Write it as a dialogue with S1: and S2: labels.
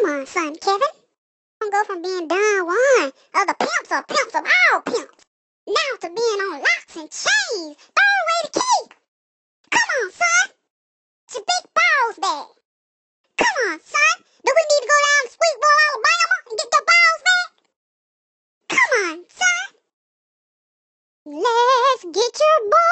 S1: Come on, son, Kevin. Don't go from being Don Juan of the pimps of all pimps, now to being on locks and chains. Throw away the key. Come on, son. It's your big balls back. Come on, son. Do we need to go down to Sweetwater, Alabama and get the balls back? Come on, son. Let's get your balls.